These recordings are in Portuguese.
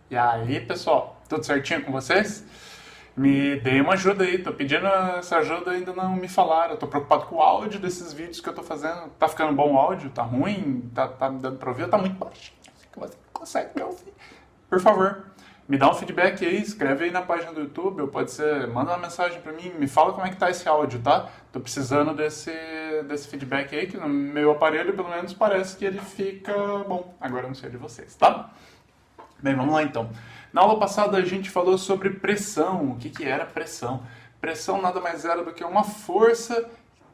E aí, pessoal, tudo certinho com vocês? Me dê uma ajuda aí, tô pedindo essa ajuda e ainda não me falaram. Eu tô preocupado com o áudio desses vídeos que eu tô fazendo. Tá ficando bom o áudio? Tá ruim? Tá me dando pra ouvir ou tá muito baixinho? Que você não consegue me ouvir? Por favor, me dá um feedback aí, escreve aí na página do YouTube, ou pode ser, manda uma mensagem pra mim, me fala como é que tá esse áudio, tá? Tô precisando desse feedback aí, que no meu aparelho, pelo menos, parece que ele fica bom. Agora eu não sei de vocês, tá? Bem, vamos lá então. Na aula passada a gente falou sobre pressão. O que era pressão? Pressão nada mais era do que uma força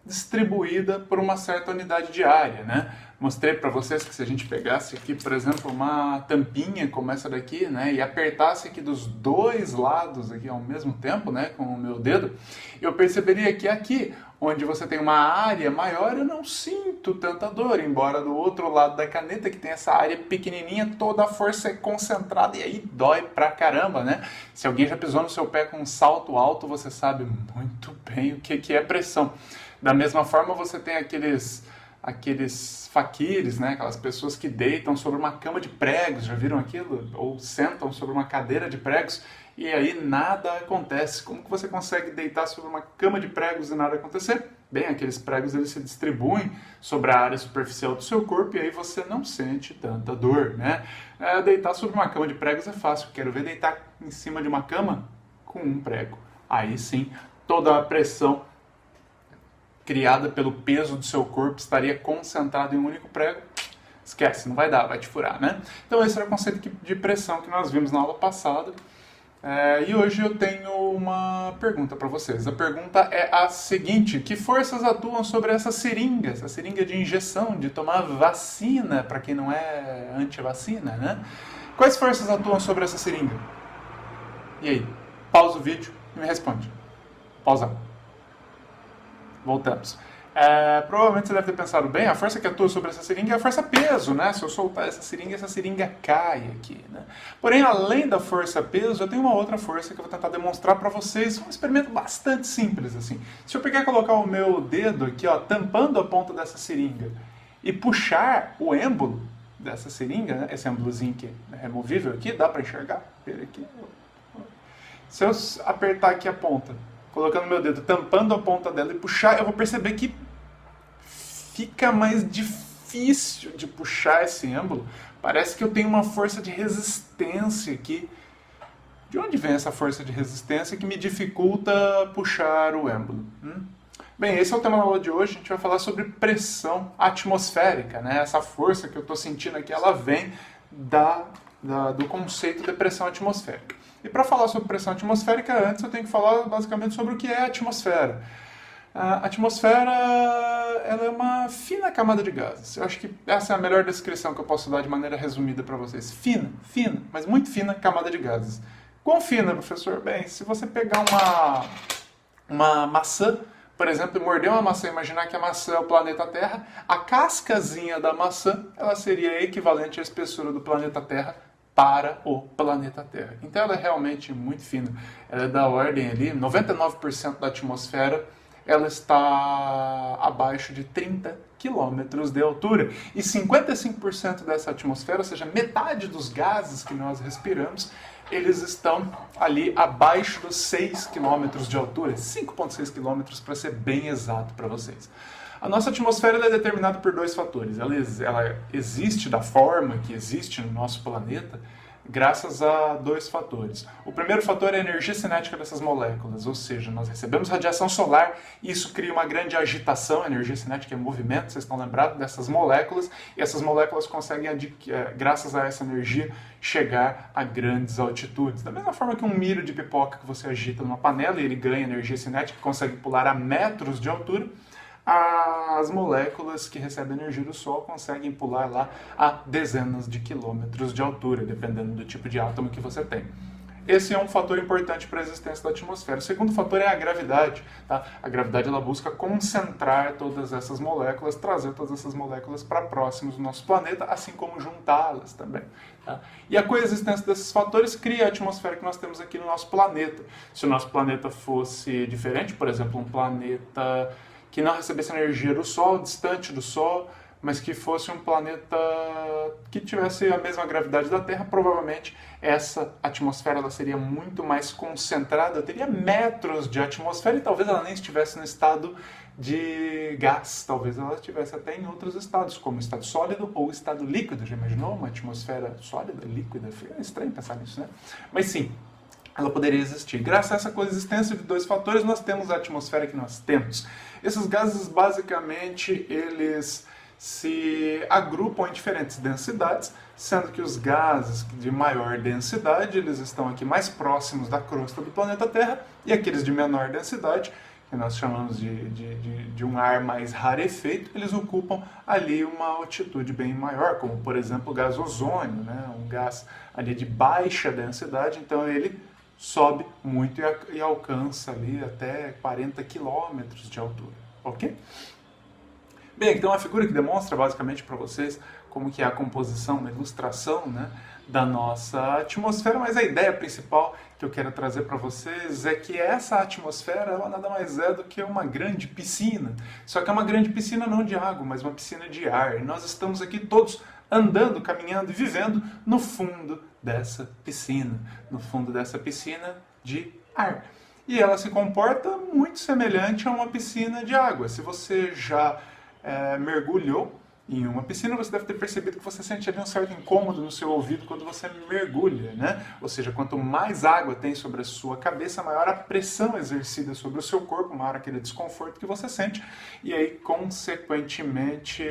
distribuída por uma certa unidade de área, né? Mostrei para vocês que se a gente pegasse aqui, por exemplo, uma tampinha como essa daqui, né, e apertasse aqui dos dois lados aqui ao mesmo tempo, né, com o meu dedo, eu perceberia que aqui, onde você tem uma área maior, eu não sinto tanta dor, embora do outro lado da caneta, que tem essa área pequenininha, toda a força é concentrada e aí dói pra caramba, né? Se alguém já pisou no seu pé com um salto alto, você sabe muito bem o que é pressão. Da mesma forma, você tem aqueles faquires, né? Aquelas pessoas que deitam sobre uma cama de pregos, já viram aquilo? Ou sentam sobre uma cadeira de pregos e aí nada acontece. Como que você consegue deitar sobre uma cama de pregos e nada acontecer? Bem, aqueles pregos eles se distribuem sobre a área superficial do seu corpo e aí você não sente tanta dor, né? Deitar sobre uma cama de pregos é fácil. Quero ver deitar em cima de uma cama com um prego. Aí sim, toda a pressão criada pelo peso do seu corpo estaria concentrada em um único prego. Esquece, não vai dar, vai te furar, né? Então esse era o conceito de pressão que nós vimos na aula passada. E hoje eu tenho uma pergunta para vocês. A pergunta é a seguinte: que forças atuam sobre essa seringa de injeção, de tomar vacina, para quem não é anti-vacina, né? Quais forças atuam sobre essa seringa? E aí? Pausa o vídeo e me responde. Pausa. Voltamos. Provavelmente você deve ter pensado bem, a força que atua sobre essa seringa é a força peso, né? Se eu soltar essa seringa cai aqui, né? Porém, além da força peso, eu tenho uma outra força que eu vou tentar demonstrar para vocês, um experimento bastante simples, assim. Se eu pegar e colocar o meu dedo aqui, ó, tampando a ponta dessa seringa e puxar o êmbolo dessa seringa, né? Esse êmbolozinho que é removível aqui, dá para enxergar? Ele aqui. Se eu apertar aqui a ponta, colocando meu dedo, tampando a ponta dela e puxar, eu vou perceber que fica mais difícil de puxar esse êmbolo. Parece que eu tenho uma força de resistência aqui. De onde vem essa força de resistência que me dificulta puxar o êmbolo? Bem, esse é o tema da aula de hoje. A gente vai falar sobre pressão atmosférica, né? Essa força que eu estou sentindo aqui, ela vem do conceito de pressão atmosférica. E para falar sobre pressão atmosférica, antes eu tenho que falar basicamente sobre o que é a atmosfera. A atmosfera ela é uma fina camada de gases. Eu acho que essa é a melhor descrição que eu posso dar de maneira resumida para vocês. Fina, mas muito fina camada de gases. Quão fina, professor? Bem, se você pegar uma maçã, por exemplo, e morder uma maçã e imaginar que a maçã é o planeta Terra, a cascazinha da maçã ela seria equivalente à espessura do planeta Terra para o planeta Terra. Então ela é realmente muito fina. Ela é da ordem ali, 99% da atmosfera ela está abaixo de 30 quilômetros de altura. E 55% dessa atmosfera, ou seja, metade dos gases que nós respiramos, eles estão ali abaixo dos 6 quilômetros de altura, 5,6 quilômetros para ser bem exato para vocês. A nossa atmosfera é determinada por dois fatores. Ela existe da forma que existe no nosso planeta graças a dois fatores. O primeiro fator é a energia cinética dessas moléculas, ou seja, nós recebemos radiação solar e isso cria uma grande agitação. A energia cinética é movimento, vocês estão lembrados dessas moléculas, e essas moléculas conseguem, graças a essa energia, chegar a grandes altitudes. Da mesma forma que um milho de pipoca que você agita numa panela e ele ganha energia cinética e consegue pular a metros de altura, as moléculas que recebem energia do Sol conseguem pular lá a dezenas de quilômetros de altura, dependendo do tipo de átomo que você tem. Esse é um fator importante para a existência da atmosfera. O segundo fator é a gravidade. Tá? A gravidade ela busca concentrar todas essas moléculas, trazer todas essas moléculas para próximos do nosso planeta, assim como juntá-las também. Tá? E a coexistência desses fatores cria a atmosfera que nós temos aqui no nosso planeta. Se o nosso planeta fosse diferente, por exemplo, um planeta que não recebesse energia do Sol, distante do Sol, mas que fosse um planeta que tivesse a mesma gravidade da Terra, provavelmente essa atmosfera ela seria muito mais concentrada, teria metros de atmosfera e talvez ela nem estivesse no estado de gás, talvez ela estivesse até em outros estados, como estado sólido ou estado líquido. Já imaginou uma atmosfera sólida, líquida? É estranho pensar nisso, né? Mas sim, ela poderia existir. Graças a essa coexistência de dois fatores, nós temos a atmosfera que nós temos. Esses gases, basicamente, eles se agrupam em diferentes densidades, sendo que os gases de maior densidade, eles estão aqui mais próximos da crosta do planeta Terra, e aqueles de menor densidade, que nós chamamos de um ar mais rarefeito, eles ocupam ali uma altitude bem maior, como, por exemplo, o gás ozônio, né? Um gás ali de baixa densidade, então ele sobe muito e alcança ali até 40 quilômetros de altura, ok? Bem, então a figura que demonstra basicamente para vocês como que é a composição, uma ilustração, né, da nossa atmosfera, mas a ideia principal que eu quero trazer para vocês é que essa atmosfera ela nada mais é do que uma grande piscina, só que é uma grande piscina não de água, mas uma piscina de ar, e nós estamos aqui todos andando, caminhando e vivendo no fundo dessa piscina de ar. E ela se comporta muito semelhante a uma piscina de água. Se você já mergulhou em uma piscina, você deve ter percebido que você sente ali um certo incômodo no seu ouvido quando você mergulha, né? Ou seja, quanto mais água tem sobre a sua cabeça, maior a pressão exercida sobre o seu corpo, maior aquele desconforto que você sente, e aí, consequentemente,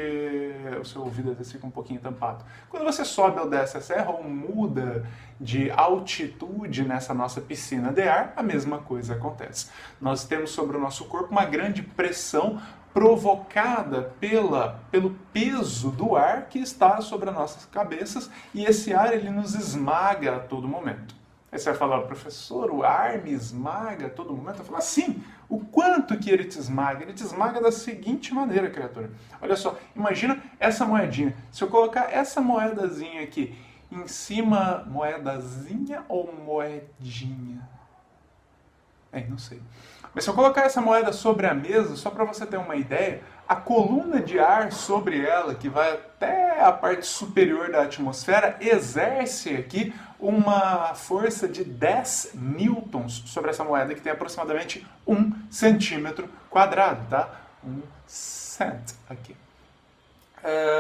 o seu ouvido às vezes fica um pouquinho tampado. Quando você sobe ou desce a serra ou muda de altitude nessa nossa piscina de ar, a mesma coisa acontece. Nós temos sobre o nosso corpo uma grande pressão provocada pelo peso do ar que está sobre as nossas cabeças, e esse ar ele nos esmaga a todo momento. Aí você vai falar, professor, o ar me esmaga a todo momento? Eu falo, sim, o quanto que ele te esmaga? Ele te esmaga da seguinte maneira, criatura. Olha só, imagina essa moedinha. Se eu colocar essa moedazinha aqui em cima, moedazinha ou moedinha? Não sei. Mas se eu colocar essa moeda sobre a mesa, só para você ter uma ideia, a coluna de ar sobre ela, que vai até a parte superior da atmosfera, exerce aqui uma força de 10 newtons sobre essa moeda, que tem aproximadamente 1 centímetro quadrado, tá? 1 cent aqui.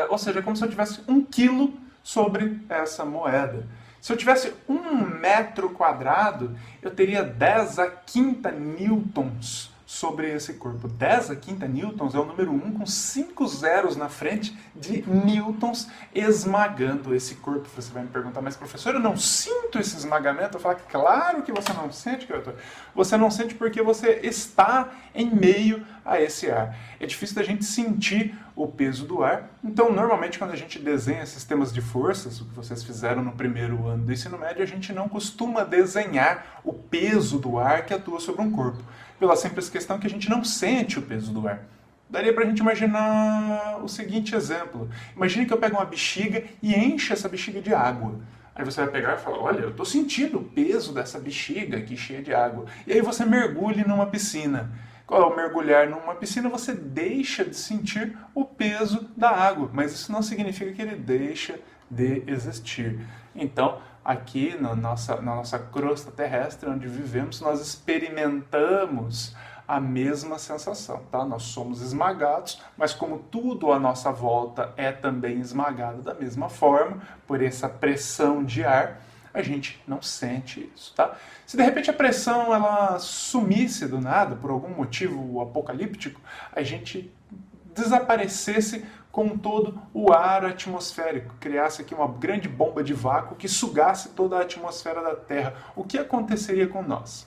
Ou seja, é como se eu tivesse 1 quilo sobre essa moeda. Se eu tivesse 1 metro quadrado, eu teria 10 a quinta newtons sobre esse corpo. 10 a quinta newtons é o número 1 com 5 zeros na frente de newtons esmagando esse corpo. Você vai me perguntar, mas professor, eu não sinto esse esmagamento? Eu falo, claro que você não sente, criatura. Você não sente porque você está em meio a esse ar. É difícil da gente sentir o peso do ar. Então, normalmente, quando a gente desenha sistemas de forças, o que vocês fizeram no primeiro ano do ensino médio, a gente não costuma desenhar o peso do ar que atua sobre um corpo, pela simples questão que a gente não sente o peso do ar. Daria pra gente imaginar o seguinte exemplo. Imagine que eu pego uma bexiga e encho essa bexiga de água. Aí você vai pegar e falar, olha, eu tô sentindo o peso dessa bexiga aqui cheia de água. E aí você mergulha numa piscina. Ao mergulhar numa piscina, você deixa de sentir o peso da água, mas isso não significa que ele deixa de existir. Então, aqui na nossa crosta terrestre, onde vivemos, nós experimentamos a mesma sensação, tá? Nós somos esmagados, mas como tudo à nossa volta é também esmagado da mesma forma, por essa pressão de ar, a gente não sente isso, tá? Se de repente a pressão ela sumisse do nada, por algum motivo apocalíptico, a gente desaparecesse com todo o ar atmosférico, criasse aqui uma grande bomba de vácuo que sugasse toda a atmosfera da Terra, o que aconteceria com nós?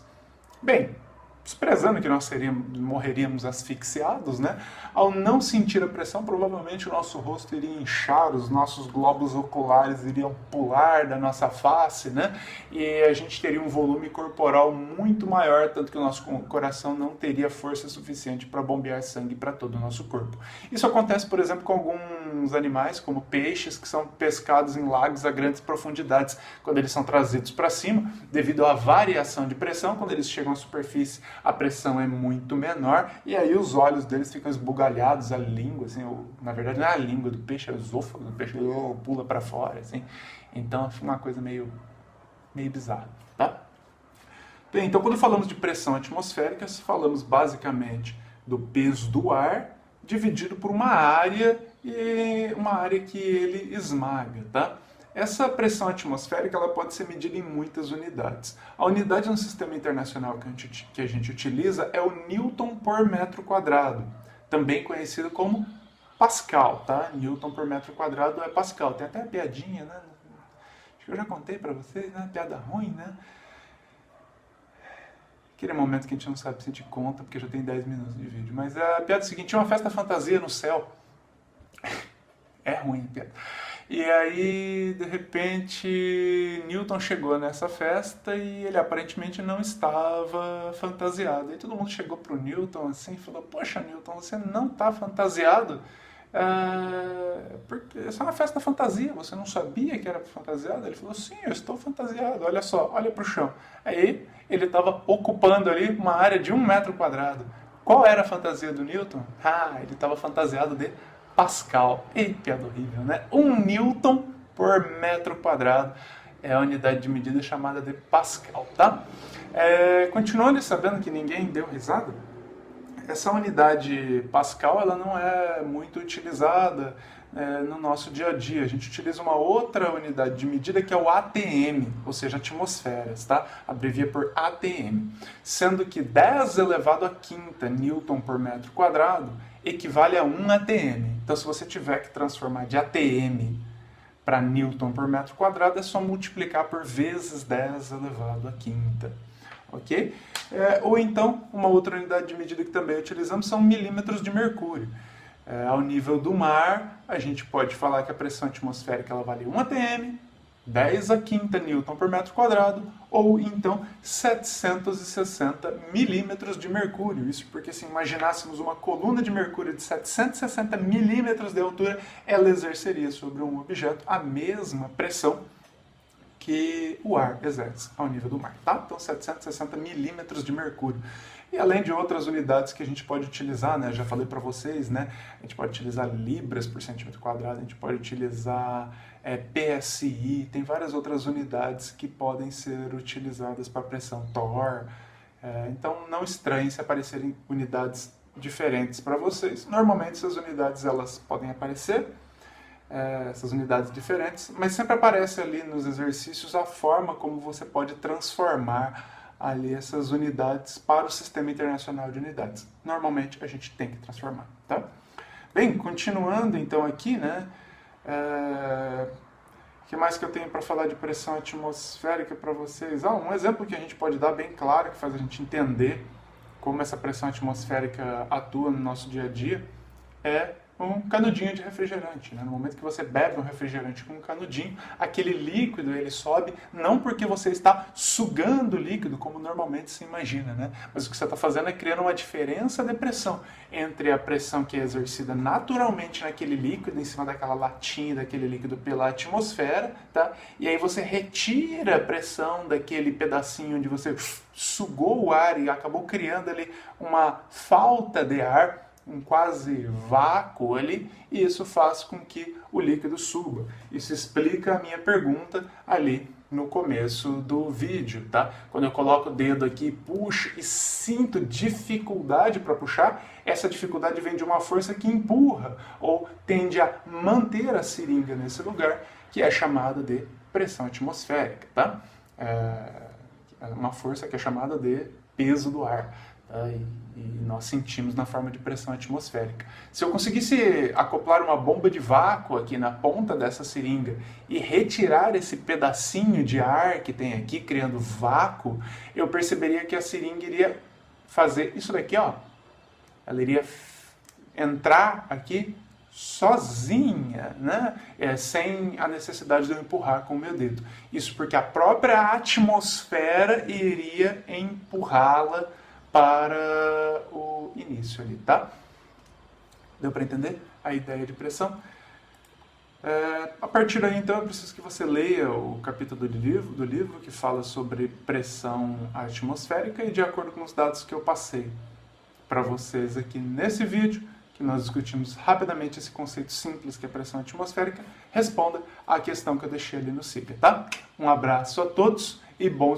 Bem, desprezando que nós morreríamos asfixiados, né? Ao não sentir a pressão, provavelmente o nosso rosto iria inchar, os nossos glóbulos oculares iriam pular da nossa face, né? E a gente teria um volume corporal muito maior, tanto que o nosso coração não teria força suficiente para bombear sangue para todo o nosso corpo. Isso acontece, por exemplo, com alguns animais, como peixes, que são pescados em lagos a grandes profundidades. Quando eles são trazidos para cima, devido à variação de pressão, quando eles chegam à superfície, a pressão é muito menor, e aí os olhos deles ficam esbugalhados, a língua, assim, na verdade não é a língua do peixe, é o esôfago do peixe, pula para fora, assim. Então fica uma coisa meio bizarra, tá? Bem, então quando falamos de pressão atmosférica, falamos basicamente do peso do ar dividido por uma área que ele esmaga, tá? Essa pressão atmosférica ela pode ser medida em muitas unidades. A unidade no sistema internacional que a gente utiliza é o Newton por metro quadrado, também conhecido como Pascal, tá? Newton por metro quadrado é Pascal. Tem até a piadinha, né? Acho que eu já contei pra vocês, né? Piada ruim, né? Aquele momento que a gente não sabe se a gente conta, porque já tem 10 minutos de vídeo. Mas a piada é a seguinte, tinha uma festa fantasia no céu. É ruim a piada. E aí, de repente, Newton chegou nessa festa e ele aparentemente não estava fantasiado. E todo mundo chegou pro Newton assim e falou, poxa, Newton, você não está fantasiado? Porque essa é uma festa fantasia, você não sabia que era fantasiado? Ele falou, sim, eu estou fantasiado, olha só, olha pro chão. Aí ele estava ocupando ali uma área de 1 metro quadrado. Qual era a fantasia do Newton? Ele estava fantasiado de Pascal. E piada horrível, né? 1 Newton por metro quadrado é a unidade de medida chamada de Pascal, tá? Continuando sabendo que ninguém deu risada, essa unidade Pascal ela não é muito utilizada no nosso dia a dia. A gente utiliza uma outra unidade de medida que é o ATM, ou seja, atmosferas, tá? Abrevia por ATM. Sendo que 10 elevado a quinta Newton por metro quadrado equivale a 1 ATM. Então, se você tiver que transformar de ATM para Newton por metro quadrado, é só multiplicar por vezes 10 elevado a quinta. Ok? Ou então, uma outra unidade de medida que também utilizamos são milímetros de mercúrio. Ao nível do mar, a gente pode falar que a pressão atmosférica ela vale 1 atm, 10 a quinta Newton por metro quadrado, ou então 760 milímetros de mercúrio. Isso porque se imaginássemos uma coluna de mercúrio de 760 milímetros de altura, ela exerceria sobre um objeto a mesma pressão que o ar exerce ao nível do mar, tá? Então 760 milímetros de mercúrio. E além de outras unidades que a gente pode utilizar, né? Já falei para vocês, né? A gente pode utilizar libras por centímetro quadrado, a gente pode utilizar PSI, tem várias outras unidades que podem ser utilizadas para pressão torr. Então não estranhe se aparecerem unidades diferentes para vocês. Normalmente essas unidades elas podem aparecer, essas unidades diferentes, mas sempre aparece ali nos exercícios a forma como você pode transformar ali essas unidades para o Sistema Internacional de Unidades. Normalmente a gente tem que transformar, tá? Bem, continuando então aqui, né? O que mais que eu tenho para falar de pressão atmosférica para vocês? Um exemplo que a gente pode dar bem claro, que faz a gente entender como essa pressão atmosférica atua no nosso dia a dia, é um canudinho de refrigerante, né? No momento que você bebe um refrigerante com um canudinho, aquele líquido ele sobe, não porque você está sugando o líquido, como normalmente se imagina, né? Mas o que você está fazendo é criando uma diferença de pressão entre a pressão que é exercida naturalmente naquele líquido, em cima daquela latinha daquele líquido pela atmosfera, tá? E aí você retira a pressão daquele pedacinho onde você sugou o ar e acabou criando ali uma falta de ar, um quase vácuo ali, e isso faz com que o líquido suba. Isso explica a minha pergunta ali no começo do vídeo, tá? Quando eu coloco o dedo aqui, puxo e sinto dificuldade para puxar, essa dificuldade vem de uma força que empurra ou tende a manter a seringa nesse lugar, que é chamada de pressão atmosférica, tá? É uma força que é chamada de peso do ar. E nós sentimos na forma de pressão atmosférica. Se eu conseguisse acoplar uma bomba de vácuo aqui na ponta dessa seringa e retirar esse pedacinho de ar que tem aqui, criando vácuo, eu perceberia que a seringa iria fazer isso daqui, ó. Ela iria entrar aqui sozinha, né? Sem a necessidade de eu empurrar com o meu dedo. Isso porque a própria atmosfera iria empurrá-la para o início ali, tá? Deu para entender a ideia de pressão? A partir daí, então, eu preciso que você leia o capítulo do livro que fala sobre pressão atmosférica e de acordo com os dados que eu passei para vocês aqui nesse vídeo, que nós discutimos rapidamente esse conceito simples que é pressão atmosférica, responda à questão que eu deixei ali no SIGA, tá? Um abraço a todos e bons